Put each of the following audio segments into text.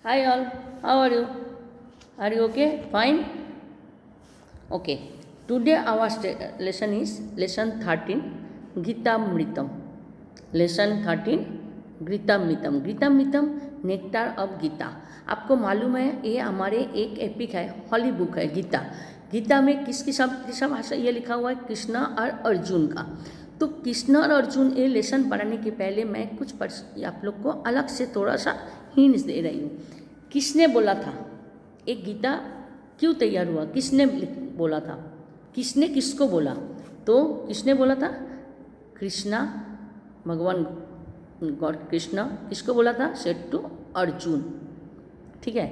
Hi all, how are you? Are you okay? Fine? Okay. Today our lesson is lesson 13 Gita Mritam. Lesson 13 Gita Mritam. Gita Mritam nectar of Gita. आपको मालूम है ये हमारे एक epic है, हॉली बुक है गीता. गीता में किसकी सब भाषा ये लिखा हुआ है? कृष्णा और अर्जुन का. तो कृष्णा और अर्जुन ये लेसन पढ़ाने के पहले मैं कुछ आप लोग को अलग से थोड़ा सा हिंट्स दे रही हूँ. किसने बोला था एक गीता क्यों तैयार हुआ? किसने बोला था? किसने किसको बोला? तो किसने बोला था? कृष्णा, भगवान गॉड कृष्णा किसको बोला था? Said to Arjun. ठीक है.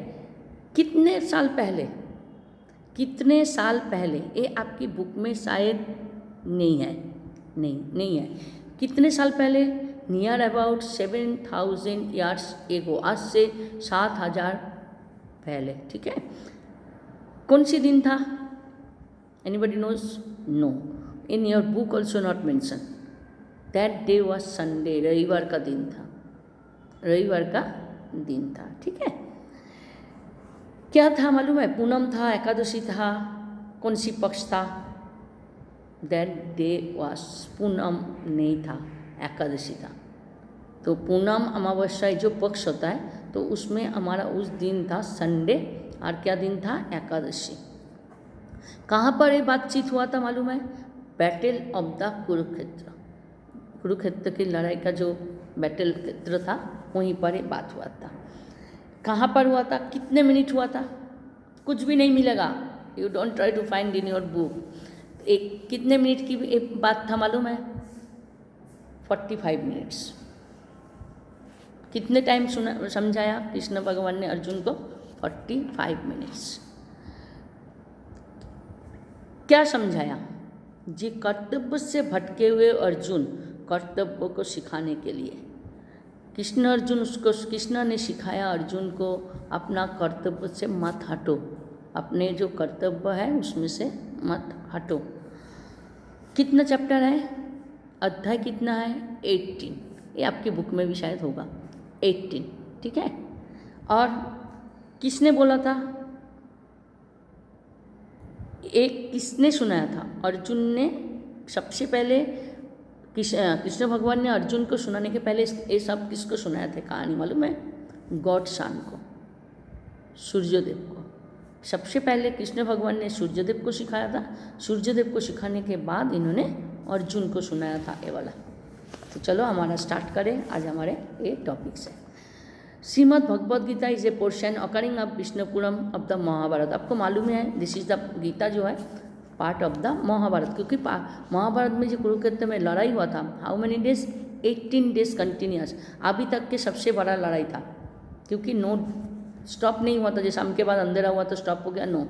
कितने साल पहले? ये आपकी बुक में शायद नहीं है. नहीं है. कितने साल पहले? Near about 7000 years ago. आज से 7000 पहले. ठीक है. कौन सी दिन था? Anybody knows? No. In your book also not mention. That day was Sunday. रविवार का दिन था. ठीक है. क्या था मालूम है? पूनम था, एकादशी था, कौन सी पक्ष था? दैट डे वॉज पूनम नहीं था, एकादशी था. तो पूनम अमावस्या जो पक्ष होता है तो उसमें हमारा उस दिन था संडे. और क्या दिन था? एकादशी. कहाँ पर ये बातचीत हुआ था मालूम है? बैटल ऑफ द कुरुक्षेत्र की लड़ाई का जो बैटल क्षेत्र था वहीं पर ये बात हुआ था. कहाँ पर हुआ था? कितने मिनट हुआ था? कुछ भी नहीं मिलेगा. You don't try to find in your book. एक कितने मिनट की एक बात था मालूम है? 45 मिनट्स. कितने टाइम समझाया कृष्ण भगवान ने अर्जुन को? 45 मिनट्स. क्या समझाया? जी कर्तव्य से भटके हुए अर्जुन कर्तव्य को सिखाने के लिए कृष्ण ने सिखाया अर्जुन को अपना कर्तव्य से मत हटो. अपने जो कर्तव्य है उसमें से मत हटो. कितना चैप्टर है? अध्याय कितना है? 18. ये आपकी बुक में भी शायद होगा 18. ठीक है. और किसने बोला था? एक किसने सुनाया था? अर्जुन ने सबसे पहले. कृष्ण भगवान ने अर्जुन को सुनाने के पहले ये सब किसको सुनाया था कहानी मालूम है? गॉड सन को, सूर्यदेव को. सबसे पहले कृष्ण भगवान ने सूर्यदेव को सिखाया था. सूर्यदेव को सिखाने के बाद इन्होंने अर्जुन को सुनाया था ये वाला. तो चलो हमारा स्टार्ट करें आज हमारे ये टॉपिक से. Shrimad Bhagavad Gita is a portion occurring of Vishnupuram of the Mahabharata. आपको मालूम है दिस इज द गीता जो है पार्ट ऑफ द महाभारत. क्योंकि महाभारत में जो कुरुक्षेत्र में लड़ाई हुआ था, how many days? 18 days continuous. अभी तक के सबसे बड़ा लड़ाई था. क्योंकि नो स्टॉप नहीं हुआ था. जैसे शाम के बाद अंधेरा हुआ तो स्टॉप हो गया. नो.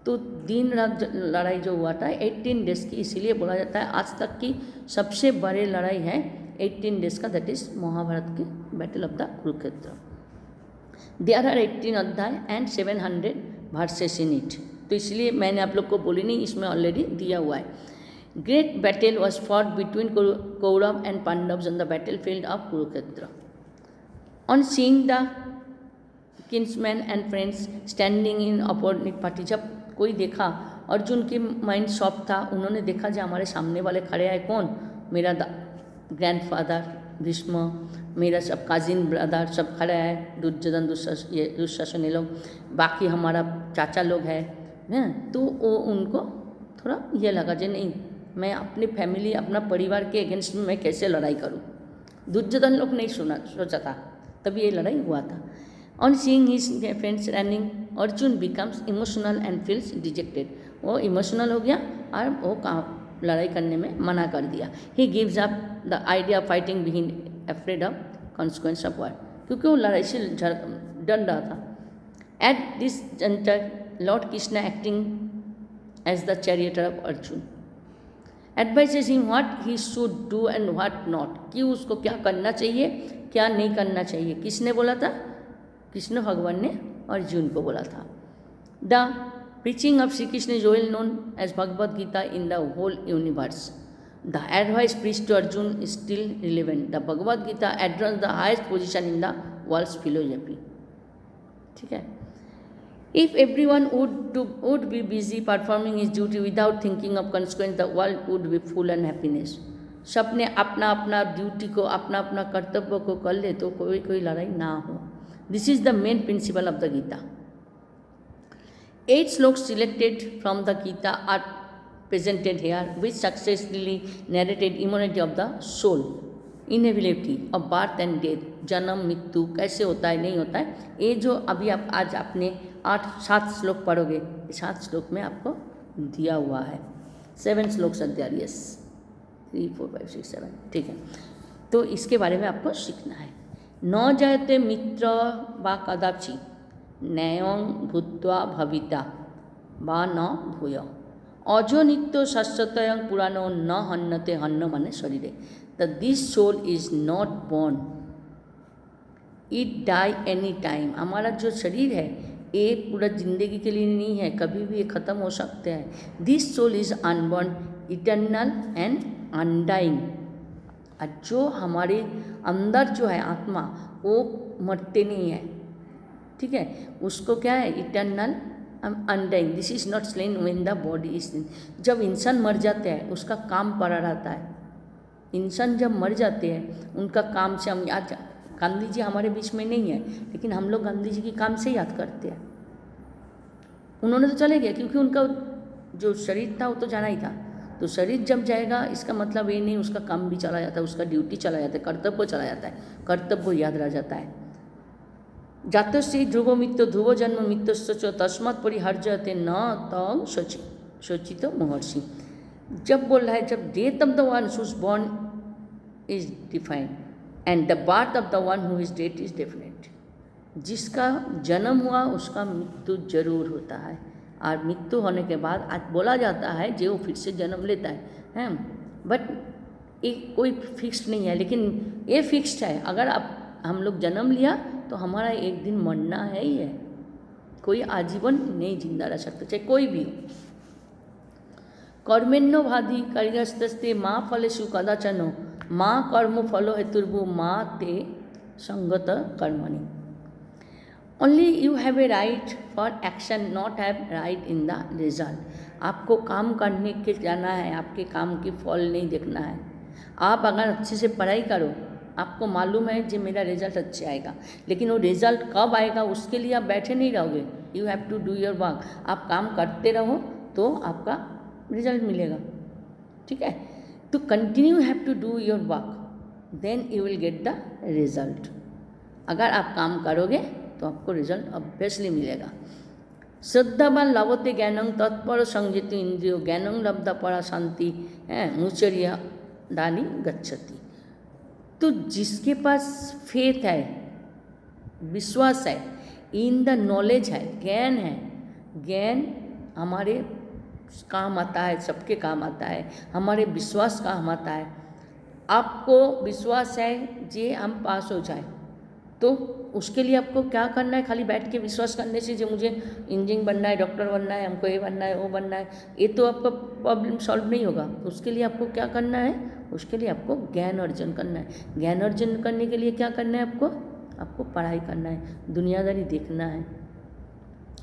तो दिन रात लड़ाई जो हुआ था 18 डेज की. इसीलिए बोला जाता है आज तक की सबसे बड़ी लड़ाई है 18 डेज का. दैट इज महाभारत की battle of the Kurukshetra. There are 18 अध्याय एंड 700 वर्सेस इन इट. तो इसलिए मैंने आप लोग को बोली नहीं, इसमें ऑलरेडी दिया हुआ है. Great battle was fought between Kaurava and Pandavas on the battle field of Kurukshetra. On seeing the kinsman and friends standing in opposite party. जब कोई देखा, अर्जुन की माइंड शॉप था. उन्होंने देखा जो हमारे सामने वाले खड़े हैं कौन? मेरा ग्रैंडफादर भीष्म, मेरा सब काजिन ब्रदर सब खड़े हैं. दुर्योधन, दुशासन ये लोग, बाकी हमारा चाचा लोग हैं. तो वो उनको थोड़ा ये लगा जो नहीं, मैं अपनी फैमिली अपना परिवार के अगेंस्ट में मैं कैसे लड़ाई करूं. दुर्योधन लोग नहीं सोचा था, तभी ये लड़ाई हुआ था. On seeing his friends running Arjun becomes emotional and feels dejected. वो इमोशनल हो गया और वो लड़ाई करने में मना कर दिया. He gives up the idea of fighting being afraid of consequence of war. क्योंकि वो लड़ाई से डर रहा था. At this juncture Lord Krishna acting as the charioteer of Arjun advises him what he should do and what not. कि उसको क्या करना चाहिए क्या नहीं करना चाहिए. किसने बोला था? कृष्ण भगवान ने अर्जुन को बोला था. The preaching of Sri Krishna is well known as Bhagavad Gita in the whole universe. The advice preached to Arjun is still relevant. The Bhagavad Gita addresses the highest position in the world's philosophy. ठीक है। If everyone would be busy performing his duty without thinking of consequence, the world would be full and happiness. सब ने अपना अपना duty को, अपना अपना कर्तव्य को कर ले तो कोई लड़ाई ना हो। This is the main principle of the Gita. 8 shlokas selected from the Gita are presented here, which successfully narrated immunity of the soul, inability of birth and death, जन्म मृत्यु कैसे होता है नहीं होता है। ये जो अभी आप आज आपने 7 श्लोक पढ़ोगे, 7 श्लोक में आपको दिया हुआ है। 7 श्लोक अध्याय, यस 3 4 5 6 7, ठीक है। तो इसके बारे में आपको सीखना है। न जायते मित्र वा कदाचि न्यायं भूत्वा भविता वा न भूय अजो नित्य शाश्वतयं पुराणो न हन्नते, हन्न माने शरीरे। This soul is not born, it die any time. हमारा जो शरीर है ये पूरा जिंदगी के लिए नहीं है, कभी भी ये ख़त्म हो सकते हैं। This soul is unborn, eternal and undying. और जो हमारे अंदर जो है आत्मा वो मरते नहीं है, ठीक है। उसको क्या है, eternal undying. This is not slain when the body is. जब इंसान मर जाते हैं उसका काम पड़ा रहता है। इंसान जब मर जाते हैं उनका काम से हम याद, गांधी जी हमारे बीच में नहीं है लेकिन हम लोग गांधी जी के काम से याद करते हैं। उन्होंने तो चले गए क्योंकि उनका जो शरीर था वो तो जाना ही था। तो शरीर जब जाएगा इसका मतलब ये नहीं उसका काम भी चला जाता है, उसका ड्यूटी चला जाता है, कर्तव्य चला जाता है, कर्तव्य याद रह जाता है। जातश्री ध्रुव मित्य ध्रुव जन्म मित्य तस्मत् परिहर्जते न तंग शोचित महर्षि। जब बोल रहा है जब death of the one who's born is defined and the birth of the one who is dead is definite. जिसका जन्म हुआ उसका मृत्यु जरूर होता है, और मृत्यु होने के बाद आज बोला जाता है जो फिर से जन्म लेता है बट एक कोई फिक्स्ड नहीं है। लेकिन ये फिक्स्ड है, अगर आप हम लोग जन्म लिया तो हमारा एक दिन मरना है ही है। कोई आजीवन नहीं जिंदा रह सकता, चाहे कोई भी हो। कर्मेण्यो भाधि कार्यस्ते माँ फलेषु कदाचन माँ कर्म फलो हेतुर्भु माँ ते संगत कर्मणि। Only you have a right for action, not have right in the result. आपको काम करने के जाना है, आपके काम की फल नहीं देखना है। आप अगर अच्छे से पढ़ाई करो, आपको मालूम है कि मेरा रिजल्ट अच्छे आएगा, लेकिन वो रिजल्ट कब आएगा उसके लिए आप बैठे नहीं रहोगे। You have to do your work. आप काम करते रहो तो आपका रिजल्ट मिलेगा, ठीक है। तो continue have to do your work, then you will get the result. अगर आप काम करोगे तो आपको रिजल्ट ऑब्वियसली मिलेगा। श्रद्धावान लभते ज्ञानं तत्पर संजित इंद्रियो ज्ञानं लब्धा परा शांति मुचर्या दानी गच्छति। तो जिसके पास फेथ है, विश्वास है, इन द नॉलेज है, ज्ञान है, ज्ञान हमारे काम आता है, सबके काम आता है, हमारे विश्वास काम आता है। आपको विश्वास है जे हम पास हो जाए तो उसके लिए आपको क्या करना है, खाली बैठ के विश्वास करने से जो मुझे इंजीनियर बनना है, डॉक्टर बनना है, हमको ये बनना है वो बनना है, ये तो आपका प्रॉब्लम सॉल्व नहीं होगा। उसके लिए आपको क्या करना है, उसके लिए आपको ज्ञान अर्जन करना है। ज्ञान अर्जन करने के लिए क्या करना है, आपको पढ़ाई करना है, दुनियादारी देखना है।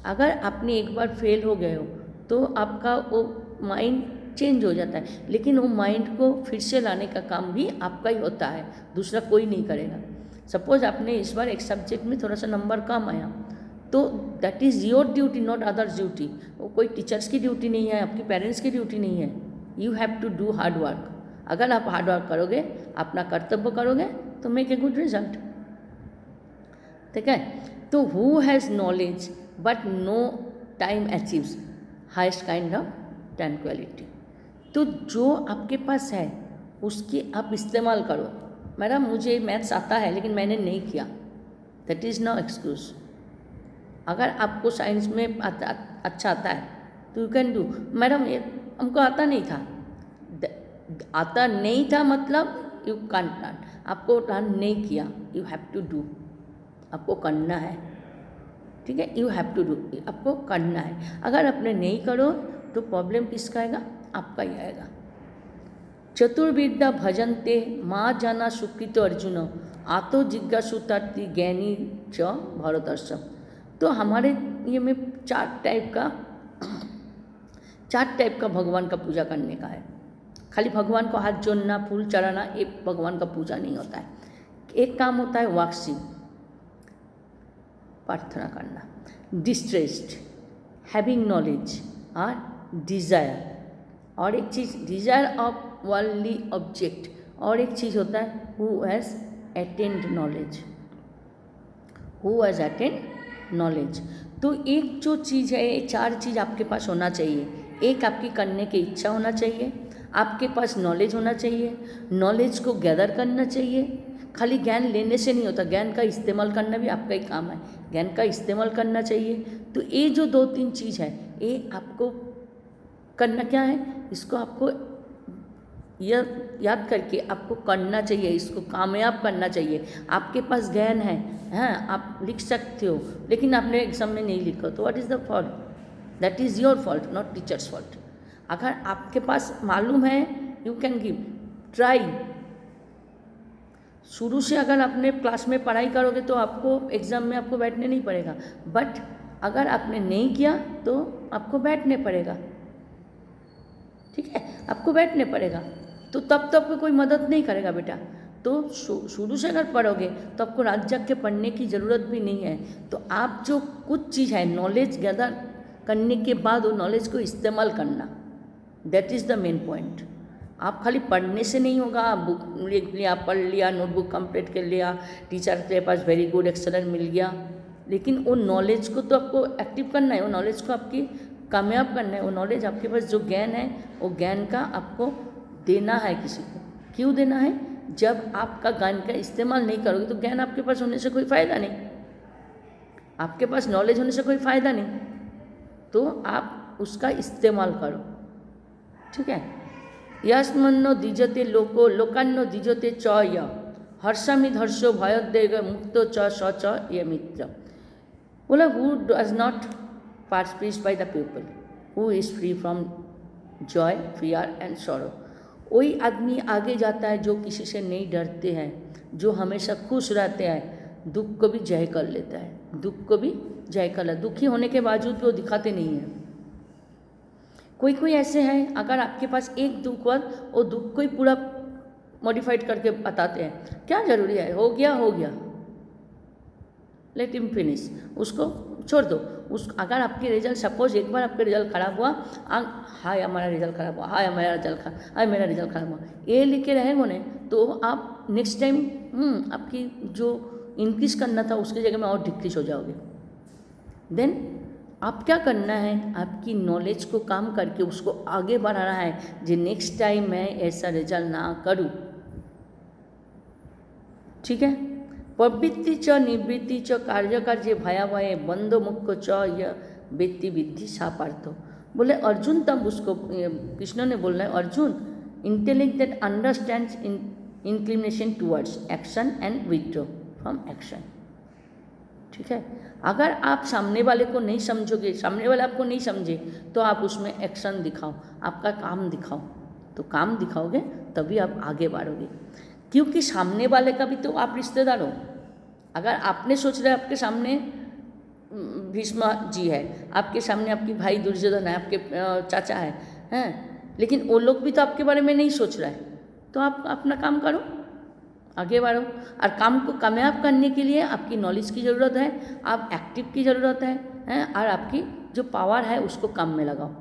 अगर आपने एक बार फेल हो गए हो तो आपका वो माइंड चेंज हो जाता है, लेकिन वो माइंड को फिर से लाने का काम भी आपका ही होता है, दूसरा कोई नहीं करेगा। सपोज आपने इस बार एक सब्जेक्ट में थोड़ा सा नंबर कम आया तो that is your duty, not others duty. वो कोई टीचर्स की ड्यूटी नहीं है, आपके पेरेंट्स की ड्यूटी नहीं है। You have to do hard work. अगर आप हार्ड वर्क करोगे, अपना कर्तव्य करोगे तो मेक ए गुड रिजल्ट, ठीक है। तो who has knowledge but no time achieves highest kind of tranquility. तो जो आपके पास है उसकी आप इस्तेमाल करो। मैडम मुझे मैथ्स आता है लेकिन मैंने नहीं किया, दैट इज़ नो एक्सक्यूज़। अगर आपको साइंस में अच्छा आता है तो यू कैन डू। मैडम ये हमको आता नहीं था, आता नहीं था मतलब यू कांट लर्न। आपको लर्न नहीं किया, यू हैव टू डू, आपको करना है, ठीक है। यू हैव टू डू, आपको करना है। अगर आपने नहीं करो तो प्रॉब्लम किसका आएगा, आपका ही आएगा। चतुर्विद्या भजन्ते माँ जाना सुकृत अर्जुन आतो जिज्ञासुतार्थी ज्ञानी च भरतर्षभ। तो हमारे ये में चार टाइप का भगवान का पूजा करने का है। खाली भगवान को हाथ जोड़ना, फूल चढ़ाना, ये भगवान का पूजा नहीं होता है। एक काम होता है वाक्सी, प्रार्थना करना, डिस्ट्रेस्ड, हैविंग नॉलेज और डिज़ायर, और एक चीज़ डिज़ायर ऑफ वर्ल्डली ऑब्जेक्ट, और एक चीज़ होता है who has attend knowledge, who has attend knowledge. तो एक जो चीज़ है, ये चार चीज़ आपके पास होना चाहिए। एक आपकी करने की इच्छा होना चाहिए, आपके पास नॉलेज होना चाहिए, नॉलेज को गैदर करना चाहिए। खाली ज्ञान लेने से नहीं होता, ज्ञान का इस्तेमाल करना भी आपका ही काम है, ज्ञान का इस्तेमाल करना चाहिए। तो ये जो 2-3 चीज़ है, ये आपको करना क्या है, इसको आपको याद करके आपको करना चाहिए, इसको कामयाब करना चाहिए। आपके पास ज्ञान है, हाँ आप लिख सकते हो, लेकिन आपने एग्जाम में नहीं लिखा तो what is the fault? That is your fault, not teachers fault. अगर आपके पास मालूम है, यू कैन गिव ट्राई। शुरू से अगर आपने क्लास में पढ़ाई करोगे तो आपको एग्ज़ाम में आपको बैठने नहीं पड़ेगा, बट अगर आपने नहीं किया तो आपको बैठने पड़ेगा, ठीक है, आपको बैठने पड़ेगा। तो तब तो आपको कोई मदद नहीं करेगा बेटा। तो शुरू से अगर पढ़ोगे तो आपको रात जाग के पढ़ने की ज़रूरत भी नहीं है। तो आप जो कुछ चीज़ है, नॉलेज गैदर करने के बाद वो नॉलेज को इस्तेमाल करना, that is the main point. आप खाली पढ़ने से नहीं होगा, बुक लिख लिया, पढ़ लिया, नोटबुक कंप्लीट कर लिया, टीचर के पास वेरी गुड एक्सेलेंट मिल गया, लेकिन वो नॉलेज को तो आपको एक्टिव करना है, वो नॉलेज को आपकी कामयाब करना है। वो नॉलेज आपके पास जो ज्ञान है, वो ज्ञान का आपको देना है किसी को। क्यों देना है? जब आपका ज्ञान का इस्तेमाल नहीं करोगे तो ज्ञान आपके पास होने से कोई फ़ायदा नहीं, आपके पास नॉलेज होने से कोई फ़ायदा नहीं, तो आप उसका इस्तेमाल करो, ठीक है। यस्मन्नो दिजते लोको लोकान्नो दिजते च य हर्षामि हर्षो भयोद्वेग मुक्तो च स च ये मित्र। बोला who does not participate by the people, who is free from Joy, fear and sorrow. वही आदमी आगे जाता है जो किसी से नहीं डरते हैं, जो हमेशा खुश रहते हैं, दुख को भी जय कर लेता है, दुख को भी जय कर लेता है। दुखी होने के बावजूद भी वो दिखाते नहीं हैं। कोई कोई ऐसे हैं, अगर आपके पास एक दुख हुआ, वो दुख को ही पूरा मॉडिफाइड करके बताते हैं, क्या ज़रूरी है, हो गया, लेट हिम फिनिश, उसको छोड़ दो। अगर आपके रिजल्ट, सपोज एक बार आपका रिजल्ट ख़राब हुआ, हाय हमारा रिजल्ट ख़राब हुआ, हाय मेरा रिजल्ट ख़राब हुआ, ये लिख के रहेंगे ने, तो आप नेक्स्ट टाइम आपकी जो इंक्रीज करना था उसकी जगह में और डिक्रीज हो जाओगे। देन आप क्या करना है, आपकी नॉलेज को काम करके उसको आगे बढ़ाना है, जो नेक्स्ट टाइम मैं ऐसा रिजल्ट ना करूँ, ठीक है। प्रवृत्ति च निवृत्ति च कार्यकार्य भयावह बंधो मुख्य च यह व्यक्ति विद्धि सापार्थो। बोले अर्जुन, तब उसको कृष्ण ने बोल रहे हैं, Arjun intellect that understands inclination towards action and withdraw from action, ठीक है। अगर आप सामने वाले को नहीं समझोगे, सामने वाले आपको नहीं समझे, तो आप उसमें एक्शन दिखाओ, आपका काम दिखाओ, तो काम दिखाओगे तभी आप आगे बढ़ोगे। क्योंकि सामने वाले का भी तो आप रिश्तेदार हो। अगर आपने सोच रहे आपके सामने भीष्म जी है, आपके सामने आपकी भाई दुर्योधन है, आपके चाचा हैं, लेकिन वो लोग भी तो आपके बारे में नहीं सोच रहा है, तो आप अपना काम करो, आगे बढ़ो। और काम को कामयाब करने के लिए आपकी नॉलेज की ज़रूरत है, आप एक्टिव की ज़रूरत है, और आपकी जो पावर है उसको काम में लगाओ,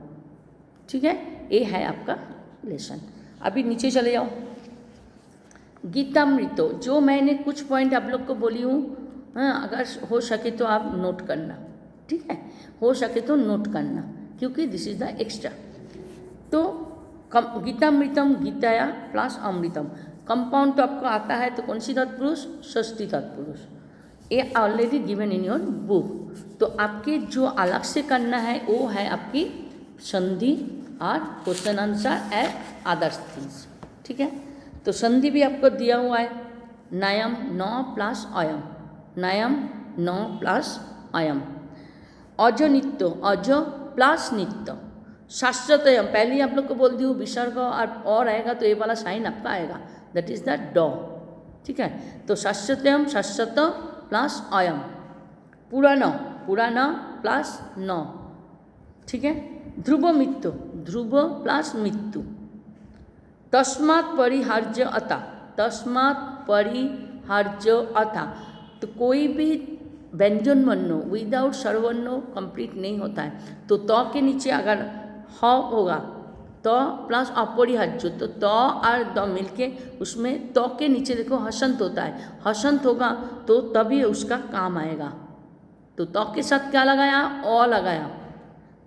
ठीक है। ये है आपका लेसन। अभी नीचे चले जाओ। गीतामृतो, जो मैंने कुछ पॉइंट आप लोग को बोली हूँ, अगर हो सके तो आप नोट करना, ठीक है, हो सके तो नोट करना, क्योंकि दिस इज द एक्स्ट्रा। तो गीतामृतम, गीताया प्लस अमृतम, कंपाउंड तो आपको आता है, तो कौन सी तत्पुरुष? षष्ठी तत्पुरुष, ये already given in your book. तो आपके जो अलग से करना है वो है आपकी संधि और question answer and others things, ठीक है। तो संधि भी आपको दिया हुआ है, नयम 9 प्लस अयम, नयम 9 प्लस अयम, अज नित्य, अज प्लस नित्य, शाश्वतयम, पहले ही आप लोग को बोल दी हूँ, विसर्ग और आएगा तो ये वाला साइन आपका आएगा, दैट इज द ड, ठीक है। तो शाश्वतयम, शाश्वत प्लस अयम, पुराण, पूरा न प्लस न, ठीक है। ध्रुव मृत्यु, ध्रुव प्लस मृत्यु। तस्मात् परिहार्य अता, तस्मात् परिहार्य अता, तो कोई भी व्यंजन वर्ण विदाउट स्वरवर्ण कंप्लीट नहीं होता है। तो त के नीचे अगर ह होगा त प्लस अपरिहार्य, तो त और द मिलके उसमें त के नीचे देखो हसंत होता है, हसंत होगा तो तभी उसका काम आएगा। तो त के साथ क्या लगाया, अ लगाया,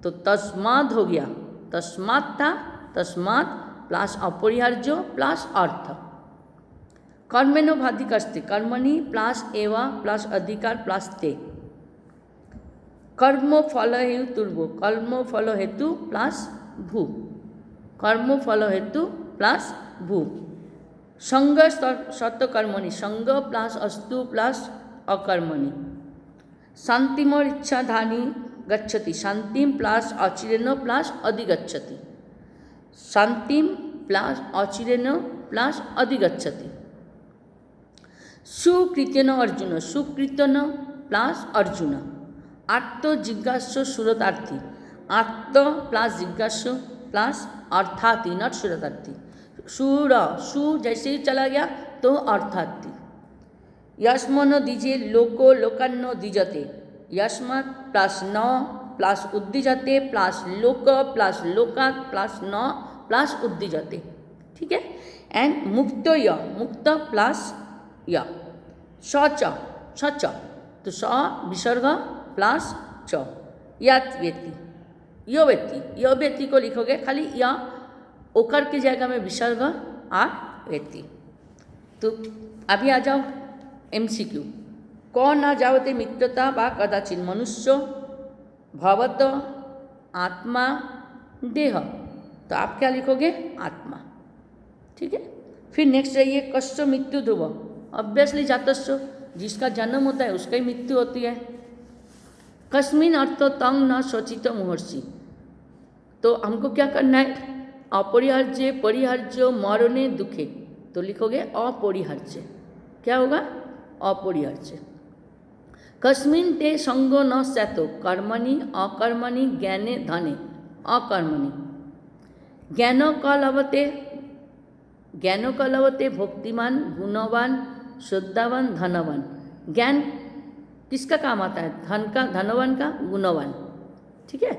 तो तस्मात् हो गया, तस्मात् था, तस्मात् प्लस अपरिहार्य प्लस अर्थ। कर्मेनो भाधिकस्ते, कर्मणि प्लस एव प्लस अधिकार प्लस ते। कर्म फल हेतु, कर्म फल हेतु प्लस भू, कर्म फल हेतु प्लस भू। संग सत्कर्मणि, संग प्लस अस्तु प्लस अकर्मणि। शांतिमर इच्छा धानी गच्छति, शांतिम प्लस अचिरेण प्लस अधिगच्छति, शांतिम प्लस अचिरेण प्लस अधिगच्छति। सुकृत्यन अर्जुन, सुकृत्यन प्लस अर्जुन। आत्म जिज्ञासु सुरतार्थी, आत्म प्लस जिज्ञासु प्लस अर्थार्थी, नॉट सुरतार्थी। सुर, सु जैसे ही चला गया तो अर्थार्थी। यस्मनो दीजिए लोको लोकान्नो दीजते, यस्मात् प्लस न प्लस उद्दीजते प्लस लोक प्लस लोकात् प्लस न प्लस उद्दीजते, ठीक है। एंड मुक्त य, मुक्त प्लस य। सच, सच, तो स विसर्ग प्लस च। यत व्यक्ति, यो व्यक्ति, यो व्यक्ति को लिखोगे खाली य ओकर की जगह में विसर्ग आ व्यक्ति। तो अभी आ जाओ MCQ। क न जावते मित्रता वा कदाचित, मनुष्य भवत आत्मा देह, तो आप क्या लिखोगे, आत्मा, ठीक है। फिर नेक्स्ट जाइए, कस्य मृत्यु ध्रुव, ऑब्वियसली जातस्य, जिसका जन्म होता है उसका ही मृत्यु होती है। कस्मिन अर्थ तंग न शोचित मुहर्षि, तो हमको क्या करना है, अपरिहार्य परिहार्य मरणे दुखे, तो लिखोगे अपरिहार्य, क्या होगा, अपरिहार्य। कस्मिन ते संगो न स्यातो, कर्मणि अकर्मणि ज्ञाने धने, अकर्मणि। ज्ञान क लभते, ज्ञान क लभते भक्तिमान गुणवान श्रद्धावान धनवान। ज्ञान किसका काम आता है, धन का, धनवान का, गुणवान, ठीक है,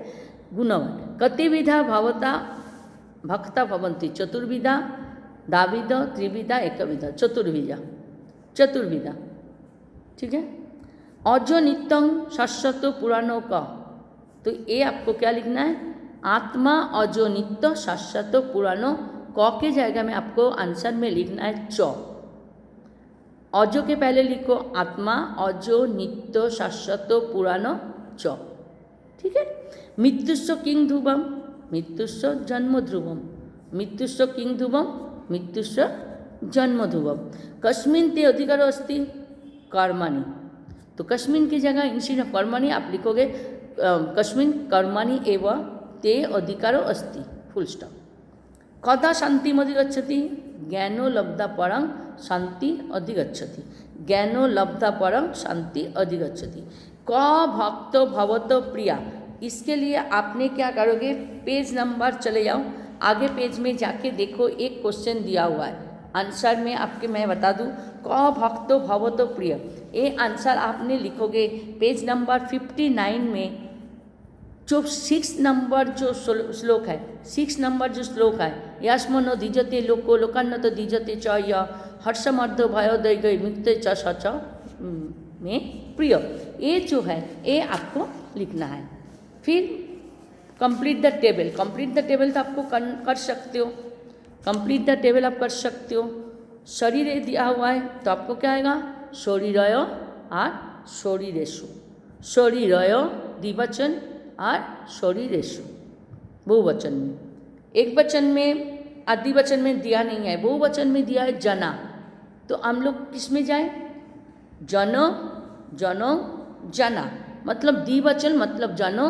गुणवान। कतिविधा भवता भक्ता भवन्ति, चतुर्विधा दाविद त्रिविधा एकविधा, चतुर्विधा, चतुर्विधा, ठीक है। अजो नित्यं शाश्वत पुराणों का, तो ये आपको क्या लिखना है, आत्मा अजो नित्य शाश्वत पुराणों, क के जगह में आपको आंसर में लिखना है च। अजो के पहले लिखो आत्मा अजो नित्य शाश्वत पुराण च, ठीक है। मृत्युस्व किंग ध्रुवम, मृत्युस्व जन्म ध्रुवम, मृत्युस्व किंग ध्रुवम, मृत्युस्व जन्म ध्रुवम। कस्मिन ते अधिकार अस्ति, कर्मणि, तो कस्मिन की जगह इंस्टेड ऑफ कर्मणि आप लिखोगे कस्मिन कर्मणि एव ते अधिकारो अस्ति, फुल स्टॉप। कदा शांति अधिगच्छति, ज्ञानो लब्धा परं शांति अधिगच्छति, ज्ञानो लब्धा परं शांति अधिगच्छति। क भक्त भवत प्रिया, इसके लिए आपने क्या करोगे, पेज नंबर चले जाओ, आगे पेज में जाके देखो, एक क्वेश्चन दिया हुआ है, आंसर में आपके मैं बता दूं, क भक्तो भवतो प्रिय, ये आंसर आपने लिखोगे पेज नंबर 59 में। जो 6 नंबर जो श्लोक है, 6 नंबर जो श्लोक है, यस्मनो दीजते लोको लोकान्न तो दीजते च य हर्षमर्ध भयोदय मुक्त च सच में प्रिय, ये जो है ये आपको लिखना है। फिर complete the table, complete the table तो आपको कर सकते हो, कंप्लीट द टेबल आप कर सकते हो। शरीर दिया हुआ है तो आपको क्या आएगा, शरीरय और शरीरेषु, शरीरय द्विवचन और शरीरेषु बहुवचन में। एक वचन में द्विवचन में दिया नहीं है, बहुवचन में दिया है जना, तो हम लोग किस में जाए, जनो जनो जना, मतलब द्विवचन मतलब जनो,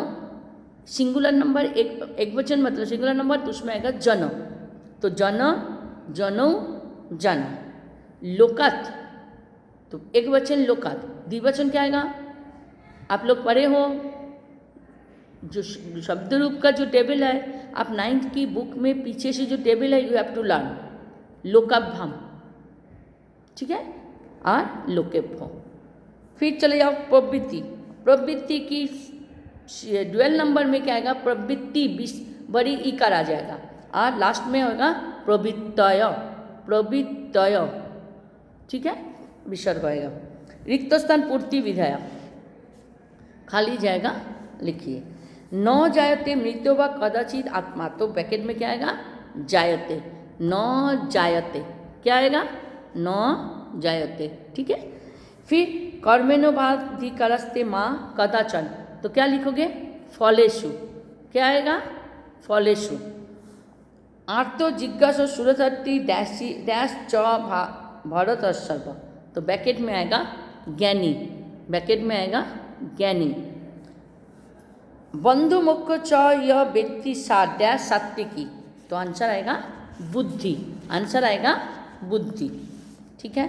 सिंगुलर नंबर एक वचन मतलब सिंगुलर नंबर, तो उसमें आएगा जनो, तो जन जनो जन। लोकात तो एक वचन लोकात, द्विवचन क्या आएगा, आप लोग पढ़े हो जो शब्द रूप का जो टेबल है, आप 9th की बुक में पीछे से जो टेबल है, यू हैव टू लर्न लोकाभ्याम, ठीक है, और लोकेभ्यो। फिर चले जाओ प्रवृत्ति। प्रवृत्ति की ड्यूअल नंबर में क्या आएगा, प्रवृत्ति बड़ी इकार आ जाएगा, और लास्ट में होगा प्रवृत्तय, प्रवृत्तय, ठीक है, विसर्ग आएगा। रिक्त स्थान पूर्ति विधाया, खाली जाएगा लिखिए। न जायते मृत्यु व कदाचित आत्मा, तो ब्रैकेट में क्या आएगा, जायते, न जायते, क्या आएगा, न जायते, ठीक है। फिर कर्मेणोपाधिकारस्ते माँ कदाचन, तो क्या लिखोगे, फलेषु, क्या आएगा, फलेषु। आर्तो जिज्ञासु सुरथर्ती डैश च भरत सर्व, तो ब्रैकेट में आएगा ज्ञानी, ब्रैकेट में आएगा ज्ञानी। बंधु मुख्य च यह व्यक्ति सा डैश सात्विकी, तो आंसर आएगा बुद्धि, आंसर आएगा बुद्धि, ठीक है।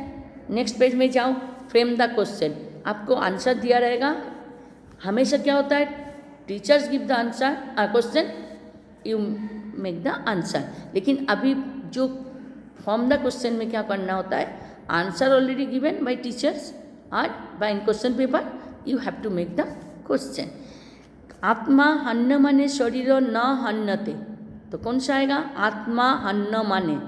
नेक्स्ट पेज में जाओ, फ्रेम द क्वेश्चन, आपको आंसर दिया रहेगा। हमेशा क्या होता है, teachers give the answer question, you make the answer, लेकिन अभी जो फॉर्म द क्वेश्चन में क्या करना होता है, answer already given by teachers और by in question paper, you have to make the question. आत्मा हन्न माने शरीर न हन्नते, तो कौन सा आएगा, आत्मा हन्न माने,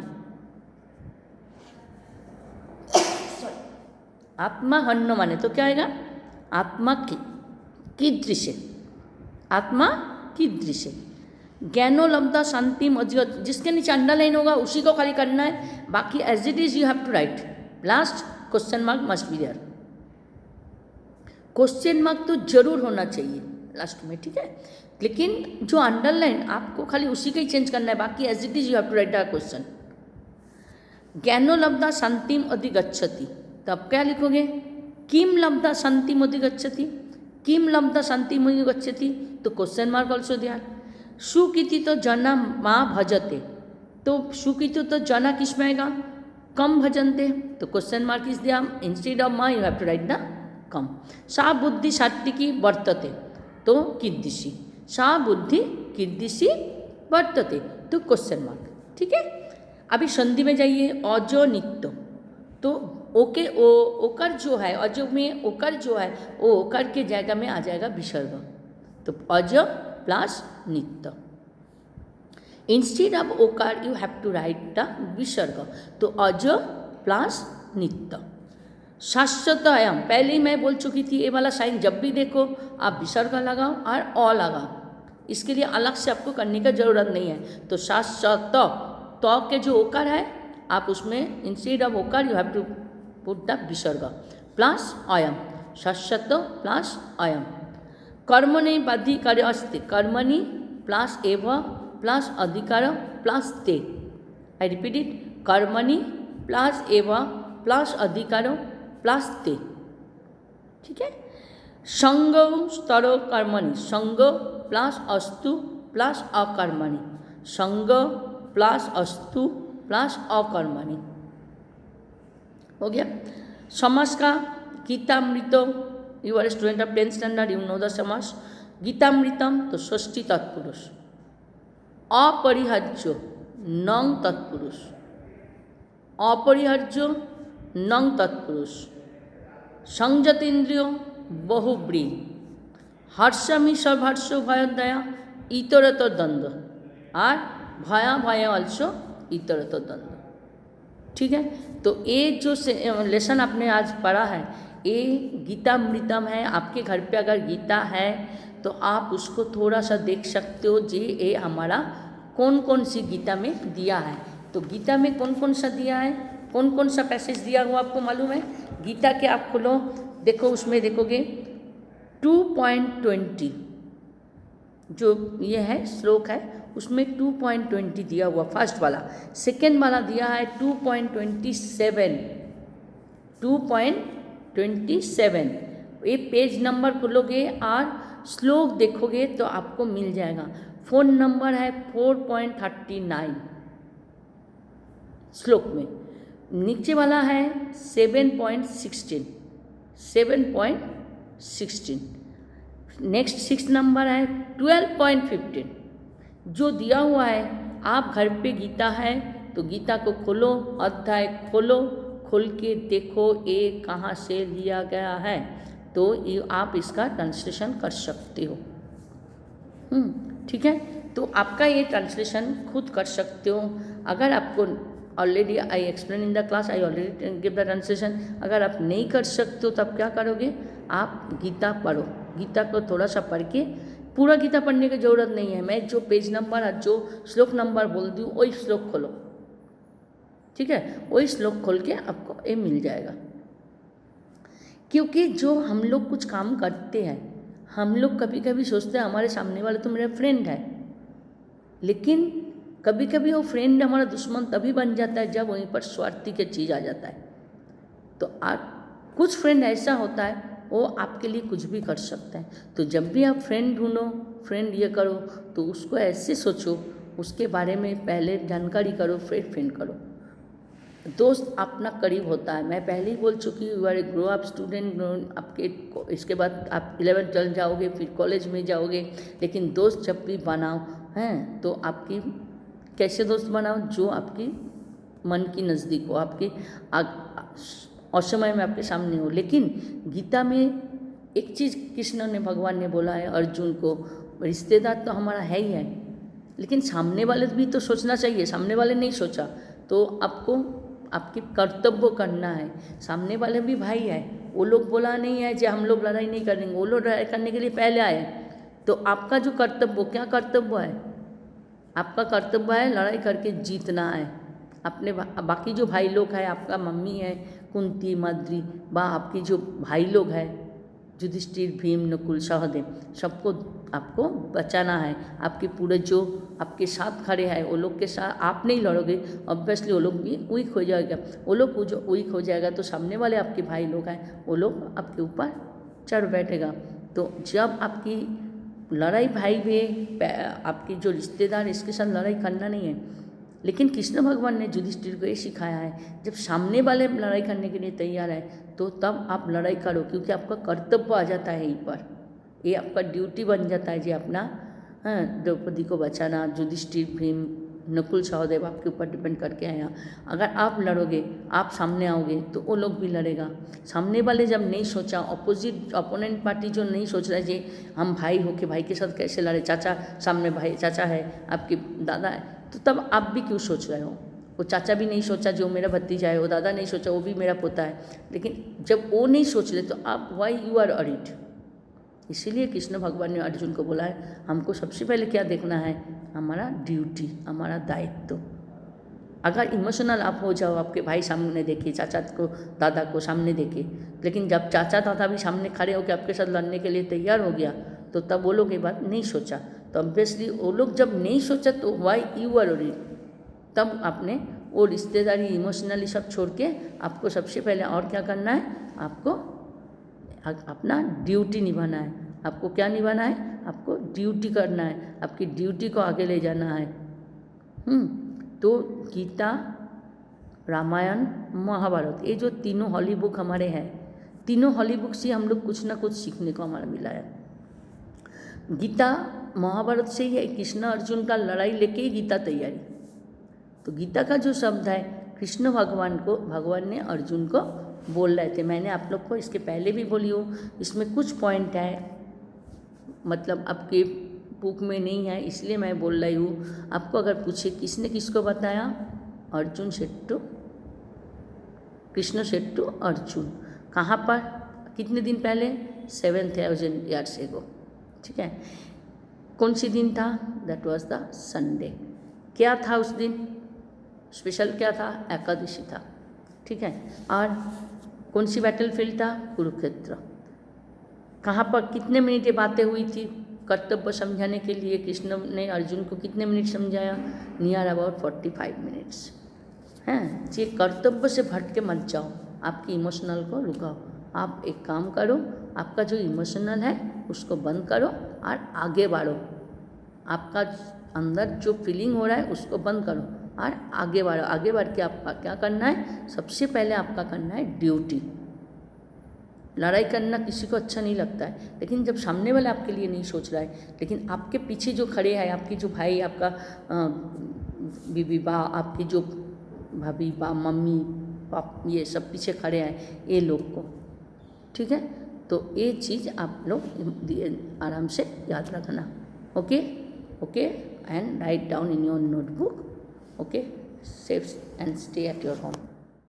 आत्मा हन्न माने, तो क्या आएगा, आत्मा की दृश्य, आत्मा की दृश्य। ज्ञानो लब्धा शांति मजियत, जिसके नीचे अंडरलाइन होगा उसी को खाली करना है, बाकी as it is you have to write. Last question mark must be there, question mark तो जरूर होना चाहिए लास्ट में, ठीक है, लेकिन जो अंडरलाइन आपको खाली उसी का ही चेंज करना है, बाकी as it is you have to write the question. ज्ञानो लब्धा शांतिम अधिगच्छति, तो आप क्या लिखोगे, किम लब्धा शांतिम अधिगच्छति, किम लब्धा शांतिम अधिगच्छति, तो क्वेश्चन मार्क ऑल्सो दिया। सुकीति तो जना माँ भजते, तो सुकीति तो जना किस में आएगा, कम भजनते, तो क्वेश्चन मार्क इज दिया, इंस्टेड ऑफ माँ you have to write the कम। सा बुद्धि सात्विकी वर्तते, तो कीदृशी, सा बुद्धि कीदृशी वर्तते, तो क्वेश्चन मार्क, ठीक है। अभी संधि में जाइए, अजो नित्य, तो ओके ओकर जो है, अजो में ओकर जो है वो ओकर के जगह में आ जाएगा विसर्ग, तो अज प्लस नित्य। इंस्टेड ऑफ ओकार you have to write the विसर्ग, तो अज प्लस नित्य। शाश्वत अयम, पहले ही मैं बोल चुकी थी, ये वाला साइन जब भी देखो आप विसर्ग लगाओ और अ लगाओ, इसके लिए अलग से आपको करने का जरूरत नहीं है। तो शाश्वत तो के जो ओकार है आप उसमें इंस्टेड ऑफ ओकार you have to put the विसर्ग प्लस अयम, शाश्वत प्लस अयम। कर्मणि बाधिकार अस्ति, कर्मणि प्लस एव प्लस अधिकार प्लस ते, आई रिपीट इट, कर्मणि प्लस एव प्लस अधिकार प्लस ते, ठीक है। संग स्तर कर्मणि, संग प्लस अस्तु प्लस अकर्मणि, संग प्लस अस्तु प्लस अकर्मणि, हो गया। समास का Gitamrit, you are student of 10th standard, you know the समास। गीतामृतम तो षष्ठी तत्पुरुष, अपरिहार्य नंग तत्पुरुष, अपरिहार्य नंग तत्पुरुष। संयत इंद्रिय बहुब्री, हर्षमी सर्वहर्ष भयोदया इतरतर द्वंद्व, और भया भय ऑल्सो इतरतर द्वंद्व, ठीक है। तो ये जो लेसन आपने आज पढ़ा है, ये गीतामृतम है। आपके घर पे अगर गीता है तो आप उसको थोड़ा सा देख सकते हो, जी ये हमारा कौन कौन सी गीता में दिया है। तो गीता में कौन कौन सा दिया है, कौन कौन सा पैसेज दिया हुआ आपको मालूम है। गीता के आप खोलो, देखो उसमें देखोगे 2.20 जो ये है श्लोक है, उसमें 2.20 दिया हुआ फर्स्ट वाला। सेकेंड वाला दिया है 2.27, 2.27। ये पेज नंबर खोलोगे और श्लोक देखोगे तो आपको मिल जाएगा। फोन नंबर है 4.39 श्लोक में। नीचे वाला है 7.16, 7.16। नेक्स्ट 6 नंबर है 12.15, जो दिया हुआ है, आप घर पे गीता है तो गीता को खोलो, अध्याय खोलो, खोल के देखो ये कहाँ से लिया गया है, तो ये आप इसका ट्रांसलेशन कर सकते हो। ठीक है, तो आपका ये ट्रांसलेशन खुद कर सकते हो। अगर आपको already I explain in the class, I already give the translation. अगर आप नहीं कर सकते हो तो आप क्या करोगे, आप गीता पढ़ो, गीता को थोड़ा सा पढ़ के, पूरा गीता पढ़ने की ज़रूरत नहीं है, मैं जो पेज नंबर और जो श्लोक नंबर बोल दूँ वही श्लोक खोलो, ठीक है, वही श्लोक खोल के आपको ये मिल जाएगा। क्योंकि जो हम लोग कुछ काम करते हैं, हम लोग कभी कभी सोचते हैं हमारे सामने वाला तो मेरा फ्रेंड है, लेकिन कभी कभी वो फ्रेंड हमारा दुश्मन तभी बन जाता है जब वहीं पर स्वार्थी की चीज़ आ जाता है। तो कुछ फ्रेंड ऐसा होता है वो आपके लिए कुछ भी कर सकता है। तो जब भी आप फ्रेंड ढूंढो, फ्रेंड ये करो, तो उसको ऐसे सोचो, उसके बारे में पहले जानकारी करो, फिर फ्रेंड करो। दोस्त अपना करीब होता है, मैं पहले ही बोल चुकी हूँ, you are a grow up student, आपके इसके बाद आप 11th 12 जाओगे, फिर कॉलेज में जाओगे, लेकिन दोस्त जब भी बनाओ हैं तो आपकी कैसे दोस्त बनाओ, जो आपकी मन की नज़दीक हो, आपके असमय में आपके सामने हो। लेकिन गीता में एक चीज़ कृष्ण ने, भगवान ने बोला है अर्जुन को, रिश्तेदार तो हमारा है ही है, लेकिन सामने वाले भी तो सोचना चाहिए। सामने वाले नहीं सोचा तो आपको आपकी कर्तव्य करना है। सामने वाले भी भाई है, वो लोग बोला नहीं है जो हम लोग लड़ाई नहीं करेंगे, वो लोग लड़ाई करने के लिए पहले आए। तो आपका जो कर्तव्य, क्या कर्तव्य है, आपका कर्तव्य है लड़ाई करके जीतना है। अपने बाकी जो भाई लोग हैं, आपका मम्मी है कुंती, माद्री, आपकी जो भाई लोग हैं युधिष्ठिर, भीम, नकुल, सहदेव, सबको आपको बचाना है। आपके पूरे जो आपके साथ खड़े हैं वो लोग के साथ आप नहीं लड़ोगे, ऑब्वियसली वो लोग भी वीक हो जाएगा। वो लोग जो वीक हो जाएगा तो सामने वाले आपके भाई लोग हैं वो लोग आपके ऊपर चढ़ बैठेगा। तो जब आपकी लड़ाई भाई भी, आपके जो रिश्तेदार, इसके साथ लड़ाई करना नहीं है। लेकिन कृष्ण भगवान ने युधिष्ठिर को ये सिखाया है, जब सामने वाले लड़ाई करने के लिए तैयार है तो तब आप लड़ाई करो, क्योंकि आपका कर्तव्य आ जाता है यहीं पर, ये आपका ड्यूटी बन जाता है जी अपना, द्रौपदी को बचाना। युधिष्ठिर, भीम, नकुल, सहदेव आपके ऊपर डिपेंड करके आया। अगर आप लड़ोगे, आप सामने आओगे तो वो लोग भी लड़ेगा। सामने वाले जब नहीं सोचा, अपोनेंट पार्टी जो नहीं सोच रहा है जी हम भाई हो के भाई के साथ कैसे लड़े, चाचा सामने भाई, चाचा है आपके दादा है, तो तब आप भी क्यों सोच रहे हो। वो चाचा भी नहीं सोचा जो मेरा भतीजा है, वो दादा नहीं सोचा वो भी मेरा पोता है, लेकिन जब वो नहीं सोच रहे तो आप वाई यू आर अरिड। इसीलिए कृष्ण भगवान ने अर्जुन को बोला है हमको सबसे पहले क्या देखना है, हमारा ड्यूटी, हमारा दायित्व। अगर इमोशनल आप हो जाओ, आपके भाई सामने देखे, चाचा को, दादा को सामने देखे, लेकिन जब चाचा दादा भी सामने खड़े होकर आपके साथ लड़ने के लिए तैयार हो गया तो तब वो लोग ये बात नहीं सोचा। तो ऑब्वियसली वो लोग जब नहीं सोचा तो वाई यू आर अरिड, तब आपने वो रिश्तेदारी, इमोशनली सब छोड़ के आपको सबसे पहले और क्या करना है, आपको अपना ड्यूटी निभाना है। आपको क्या निभाना है, आपको ड्यूटी करना है, आपकी ड्यूटी को आगे ले जाना है। तो गीता, रामायण, महाभारत, ये जो तीनों हॉली बुक हमारे हैं, तीनों हॉली बुक से हम लोग कुछ ना कुछ सीखने को हमारा मिला है। गीता महाभारत से ही है, कृष्ण अर्जुन का लड़ाई लेके ही गीता तैयारी। तो गीता का जो शब्द है कृष्ण भगवान ने अर्जुन को बोल रहे थे। मैंने आप लोग को इसके पहले भी बोली हूँ, इसमें कुछ पॉइंट है मतलब आपके बुक में नहीं है, इसलिए मैं बोल रही हूँ। आपको अगर पूछे किसने किसको बताया, अर्जुन शेट्टू, कृष्ण शेट्टू अर्जुन। कहाँ पर, कितने दिन पहले, 7,000 years ago। ठीक है, कौन सी दिन था, दैट वाज द संडे। क्या था उस दिन, स्पेशल क्या था, एकादशी था। ठीक है, और कौन सी बैटलफील्ड था, कुरुक्षेत्र। कहाँ पर कितने मिनट ये बातें हुई थी, कर्तव्य समझाने के लिए कृष्ण ने अर्जुन को कितने मिनट समझाया, नियर अबाउट 45 मिनट्स। हैं, ये कर्तव्य से भटके मत जाओ, आपकी इमोशनल को रुकाओ। आप एक काम करो, आपका जो इमोशनल है उसको बंद करो और आगे बढ़ो। आपका अंदर जो फीलिंग हो रहा है उसको बंद करो और आगे बढ़ो। आगे बढ़ के आपका क्या करना है, सबसे पहले आपका करना है ड्यूटी। लड़ाई करना किसी को अच्छा नहीं लगता है, लेकिन जब सामने वाला आपके लिए नहीं सोच रहा है, लेकिन आपके पीछे जो खड़े हैं, आपके जो भाई, आपका बीबी बा, आपकी जो भाभी बा, मम्मी पाप, ये सब पीछे खड़े हैं ये लोग को, ठीक है। तो ये चीज़ आप लोग आराम से याद रखना। Okay okay, and write down in your notebook. Okay, safe and stay at your home.